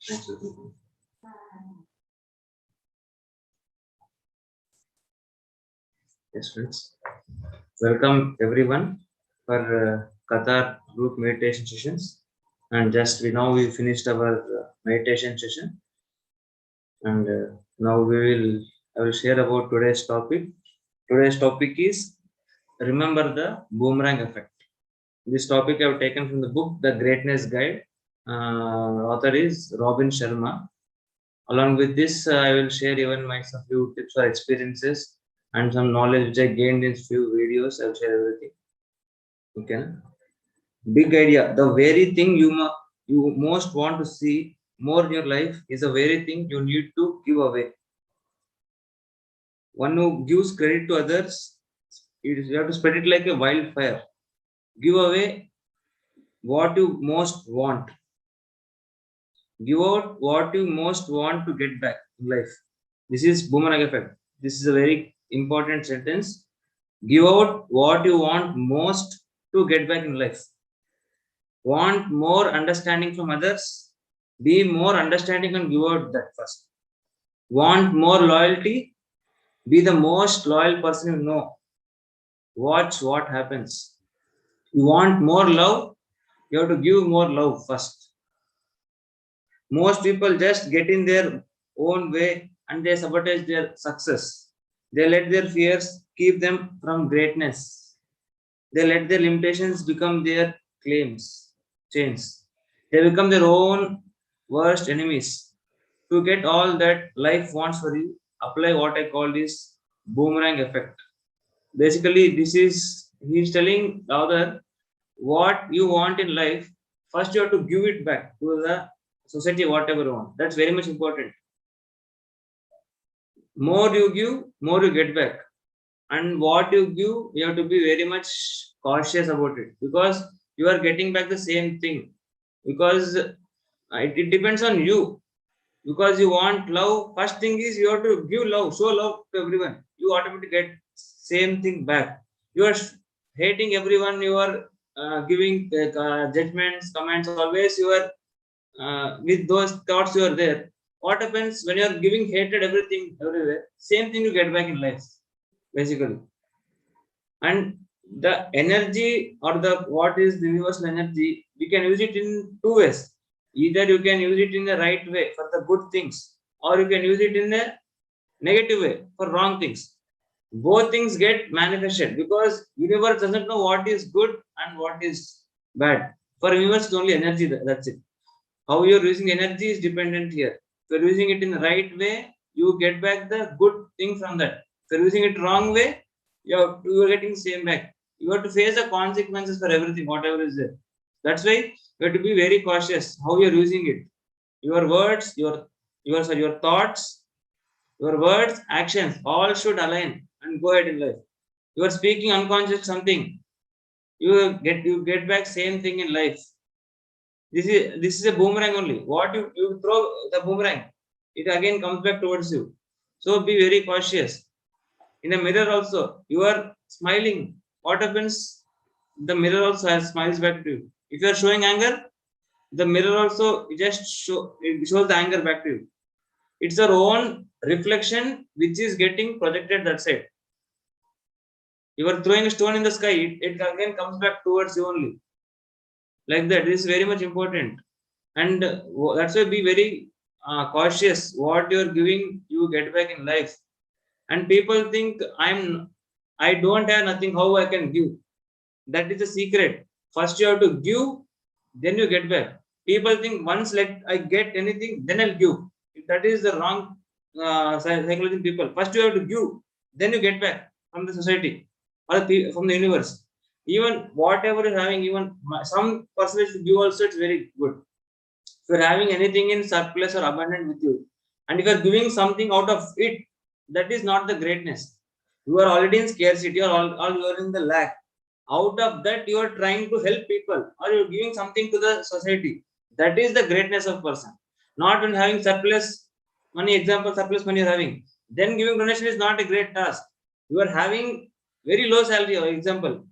Thank you. Yes, friends. Welcome everyone for Qatar group meditation sessions. And just we finished our meditation session, and now I will share about today's topic. Today's topic is remember the boomerang effect. This topic I have taken from the book The Greatness Guide. Author is Robin Sharma. Along with this, I will share even my some few tips or experiences and some knowledge which I gained in few videos. I will share everything. Okay. Big idea. The very thing you most want to see more in your life is the very thing you need to give away. One who gives credit to others, you have to spread it like a wildfire. Give away what you most want. Give out what you most want to get back in life. This is boomerang effect. This is a very important sentence. Give out what you want most to get back in life. Want more understanding from others? Be more understanding and give out that first. Want more loyalty? Be the most loyal person you know. Watch what happens. You want more love? You have to give more love first. Most people just get in their own way and they sabotage their success. They let their fears keep them from greatness. They let their limitations become their chains. They become their own worst enemies. To get all that life wants for you, apply what I call this boomerang effect. Basically, this is he's telling the other what you want in life. First, you have to give it back to the society, whatever you want. That's very much important. More you give, more you get back. And what you give, you have to be very much cautious about it because you are getting back the same thing. Because it depends on you. Because you want love, first thing is you have to give love, show love to everyone. You automatically get same thing back. You are hating everyone. You are giving judgments, comments. Always you are with those thoughts you are there. What happens when you are giving hatred everything everywhere? Same thing you get back in life, basically. And the energy or the what is the universal energy, we can use it in two ways. Either you can use it in the right way for the good things, or you can use it in the negative way for wrong things. Both things get manifested because universe doesn't know what is good and what is bad. For universe, it's only energy. That's it. How you're using energy is dependent here. If you're using it in the right way, you get back the good thing from that. If you're using it wrong way, you're getting same back. You have to face the consequences for everything, whatever is there. That's why you have to be very cautious how you're using it. Your words, your thoughts, your words, actions, all should align and go ahead in life. You are speaking unconscious something. You get back same thing in life. This is a boomerang only. What you throw the boomerang, it again comes back towards you. So be very cautious. In a mirror also, you are smiling. What happens? The mirror also has smiles back to you. If you are showing anger, the mirror also it shows the anger back to you. It's our own reflection which is getting projected that side. You are throwing a stone in the sky, it again comes back towards you only. Like that, this is very much important. And that's why be very cautious. What you're giving, you get back in life. And people think I don't have nothing, how I can give. That is the secret. First you have to give, then you get back. People think once let I get anything, then I'll give. That is the wrong psychology people. First you have to give, then you get back from the society or from the universe. Even whatever you're having, even some percentage to give also, it's very good. If you're having anything in surplus or abundant with you, and if you're giving something out of it, that is not the greatness. You are already in scarcity, or all you are in the lack. Out of that, you are trying to help people, or you're giving something to the society. That is the greatness of person. Not when having surplus money, example, surplus money you're having. Then giving donation is not a great task. You are having very low salary, for example.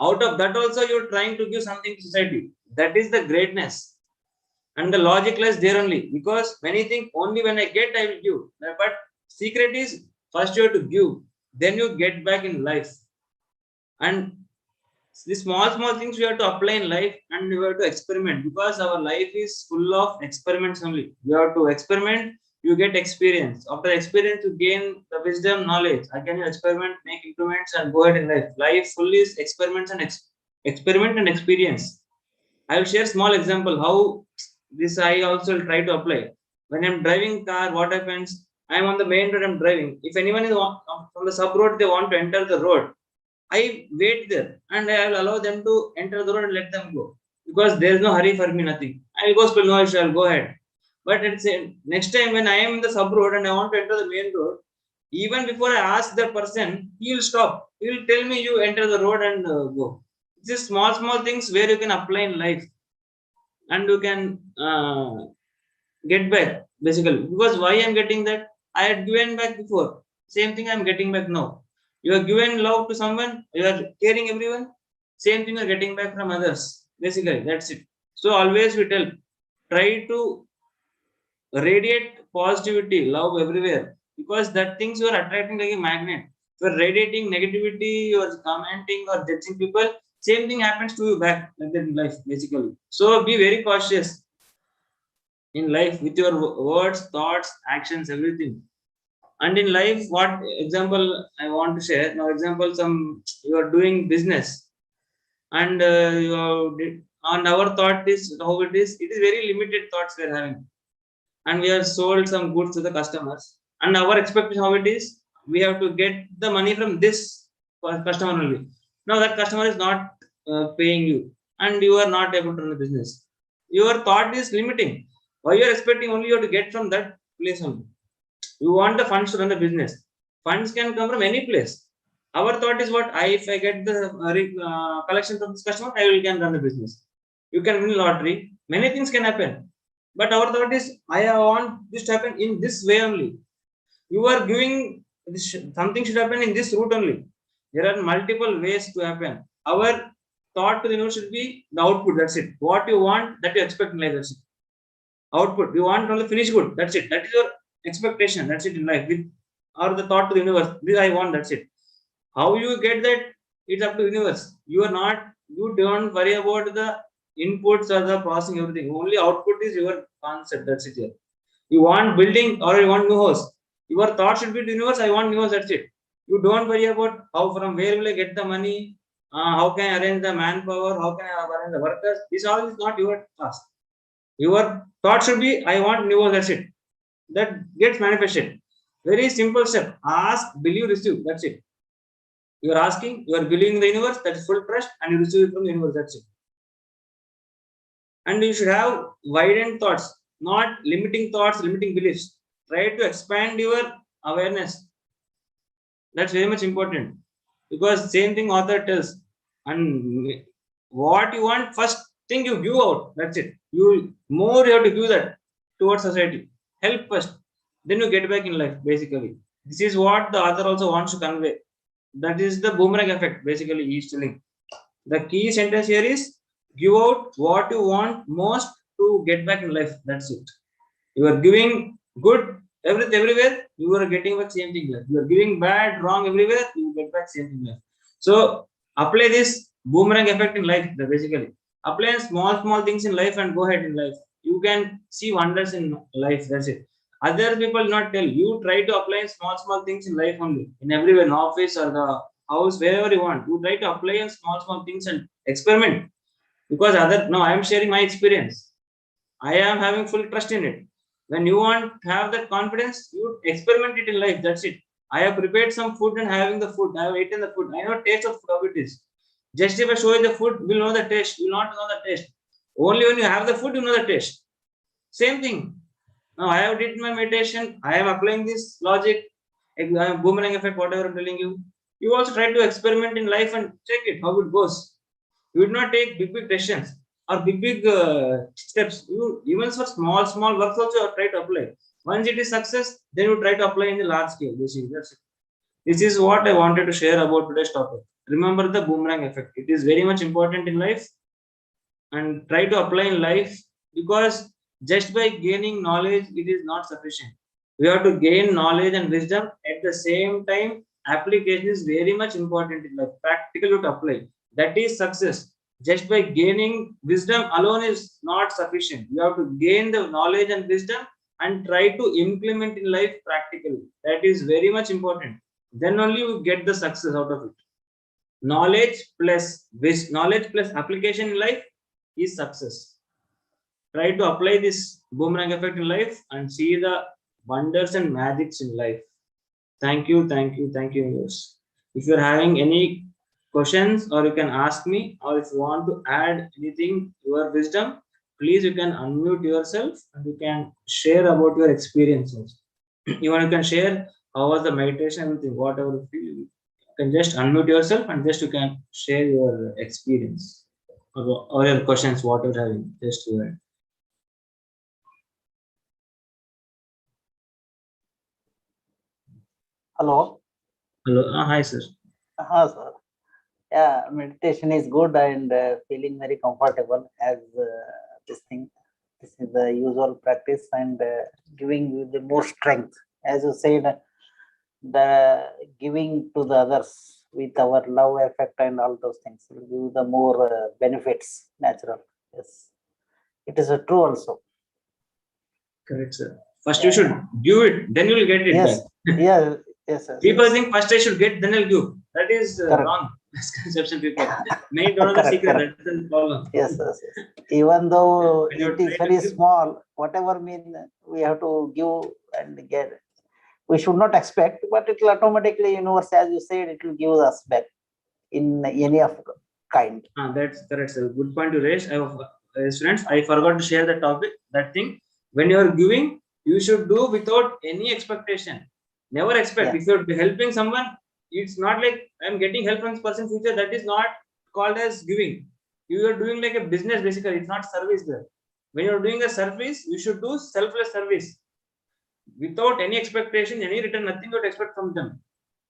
Out of that also, you're trying to give something to society. That is the greatness. and the logic lies there only, because many think only when I get I will give. But secret is, first you have to give, then you get back in life. And the small things we have to apply in life, and we have to experiment, because our life is full of experiments only. You have to experiment, you get experience. After experience you gain the wisdom, knowledge. Again you experiment, make improvements, and go ahead in life. Life full is experiments and experiment and experience. I will share small example how this I also will try to apply. When I'm driving car, what happens? I'm on the main road, I'm driving. If anyone is from the sub road, they want to enter the road, I wait there and I will allow them to enter the road and let them go, because there is no hurry for me, nothing. I will go slow, no issue, I'll go ahead. But it's next time when I am in the sub road and I want to enter the main road, even before I ask the person, he will stop. He will tell me, you enter the road and go. It's just small things where you can apply in life, and you can get back basically. Because why I'm getting that, I had given back before, same thing I'm getting back now. You are given love to someone, you are caring everyone, same thing you're getting back from others, basically. That's it. So always we tell, try to radiate positivity, love everywhere, because that things you are attracting like a magnet. If you're radiating negativity, you're commenting or judging people, same thing happens to you back like that in life, basically. So be very cautious in life with your words, thoughts, actions, everything. And in life, what example I want to share now? Example, some you are doing business, and and our thought is how it is. It is very limited thoughts we are having, and we have sold some goods to the customers, and our expectation how it is. We have to get the money from this customer only. Now that customer is not paying you, and you are not able to run the business. Your thought is limiting. Why you are expecting only you have to get from that place only? You want the funds to run the business. Funds can come from any place. Our thought is what? If I get the collection from this customer, I will can run the business. You can win lottery. Many things can happen. But our thought is, I want this to happen in this way only. You are giving this, something should happen in this route only. There are multiple ways to happen. Our thought to the universe should be the output. That's it. What you want, that you expect in life. That's it. Output. You want from the finished good. That's it. That is your expectation. That's it in life. With or the thought to the universe. This I want. That's it. How you get that? It's up to the universe. You are not. You don't worry about the inputs or the processing everything. Only output is your concept. That's it. Here. You want building or you want new house. Your thought should be to the universe. I want new house. That's it. You don't worry about how from where will I get the money. How can I arrange the manpower? How can I arrange the workers? This all is not your task. Your thought should be, I want new, that's it. That gets manifested. Very simple step. Ask, believe, receive. That's it. You are asking, you are believing the universe, that's full trust, and you receive it from the universe. That's it. And you should have widened thoughts, not limiting thoughts, limiting beliefs. Try to expand your awareness. That's very much important. Because same thing author tells. And what you want, first thing you give out. That's it. You more you have to give that towards society. Help first. Then you get back in life, basically. This is what the author also wants to convey. That is the boomerang effect, basically, he is telling. The key sentence here is, give out what you want most to get back in life. That's it. You are giving good everything everywhere, you are getting back same thing life. You are giving bad, wrong everywhere, you get back same thing life. So apply this boomerang effect in life, basically. Apply small things in life and go ahead in life. You can see wonders in life. That's it. Other people not tell you. Try to apply small things in life only. In everywhere, in office or the house, wherever you want. You try to apply small things and experiment. Because other no, I am sharing my experience. I am having full trust in it. When you want to have that confidence, you experiment it in life. That's it. I have prepared some food and having the food. I have eaten the food. I know taste of food how it is. Just if I show you the food, you will know the taste. You will not know the taste. Only when you have the food, you know the taste. Same thing. Now I have did my meditation. I am applying this logic, boomerang effect, whatever I'm telling you. You also try to experiment in life and check it how it goes. You would not take big decisions or big steps. You even for small works also try to apply. Once it is success, then you try to apply in the large scale. Basically, that's it. This is what I wanted to share about today's topic. Remember the boomerang effect. It is very much important in life, and try to apply in life, because Just by gaining knowledge, it is not sufficient. We have to gain knowledge and wisdom at the same time. Application is very much important in life. Practical to apply. That is success. Just by gaining wisdom alone is not sufficient. You have to gain the knowledge and wisdom and try to implement in life practically. That is very much important. Then only you get the success out of it. Knowledge plus application in life is success. Try to apply this boomerang effect in life and see the wonders and magics in life. Thank you, viewers. If you're having any questions, or you can ask me, or if you want to add anything, your wisdom, please you can unmute yourself and you can share about your experiences. Even you can share how was the meditation, everything, whatever you feel. You can just unmute yourself and just you can share your experience or your questions, what you're having. Just go ahead. Hello. Hello. Hi, sir. Sir. Yeah, meditation is good and feeling very comfortable as this thing. This is the usual practice and giving you the more strength. As you said, the giving to the others with our love effect and all those things will give the more benefits, natural. Yes, it is true also. Correct, sir. First you should give it, then you will get it Yes. back. Yeah. Yes. People think first I should get, then I'll give. That is wrong misconception. People many don't know the secret. That's the problem. Yes. Even though When you're it is trying very to give- small, whatever mean we have to give and get. We should not expect, but it will automatically, universe, as you said, it will give us back in any of kind. That's correct, sir. Good point to raise. Students, I forgot to share the topic. That thing, when you are giving, you should do without any expectation. Never expect. Yeah. If you're helping someone, it's not like I'm getting help from this person future. That is not called as giving. You are doing like a business basically. It's not service there. When you're doing a service, you should do selfless service without any expectation, any return, nothing you expect from them.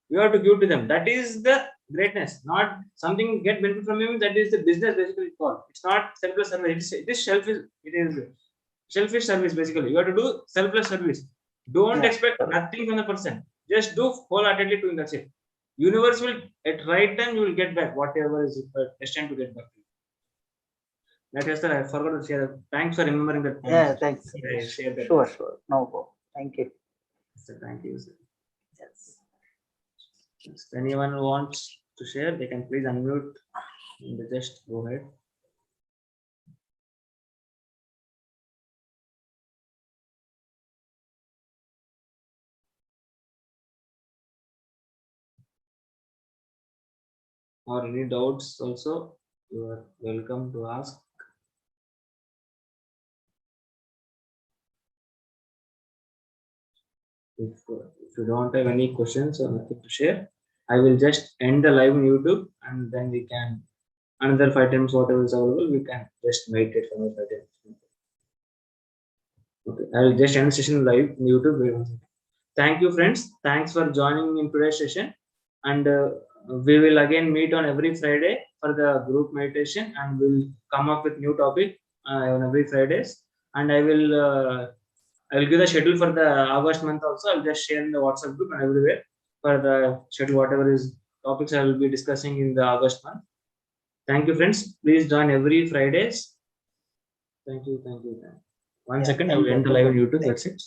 You have to give to them. That is the greatness, not something get benefit from him. That is the business basically called. It's not selfless service. It is selfish service basically. You have to do selfless service. Don't expect nothing from the person. Just do wholeheartedly doing, that's it. Universe will at right time you will get back whatever is destined to get back. That is, sir, I forgot to share. Thanks for remembering that point. Yeah, thanks. I shared that. Sure. No problem. Thank you. Sir, thank you, sir. Yes. If anyone wants to share, they can please unmute and just go ahead. Or any doubts also, you are welcome to ask. If you don't have any questions or nothing to share, I will just end the live on YouTube and then we can another 5 times whatever is available, we can just meditate for another 5 times. Okay, I will just end the session live on YouTube. Thank you, friends. Thanks for joining in today's session, and we will again meet on every Friday for the group meditation, and we'll come up with new topic on every Fridays. And I will give the schedule for the August month also. I'll just share in the WhatsApp group and everywhere for the schedule, whatever is topics I will be discussing in the August month. Thank you, friends. Please join every Fridays. Thank you. 1 second, I will end the live on YouTube. That's it.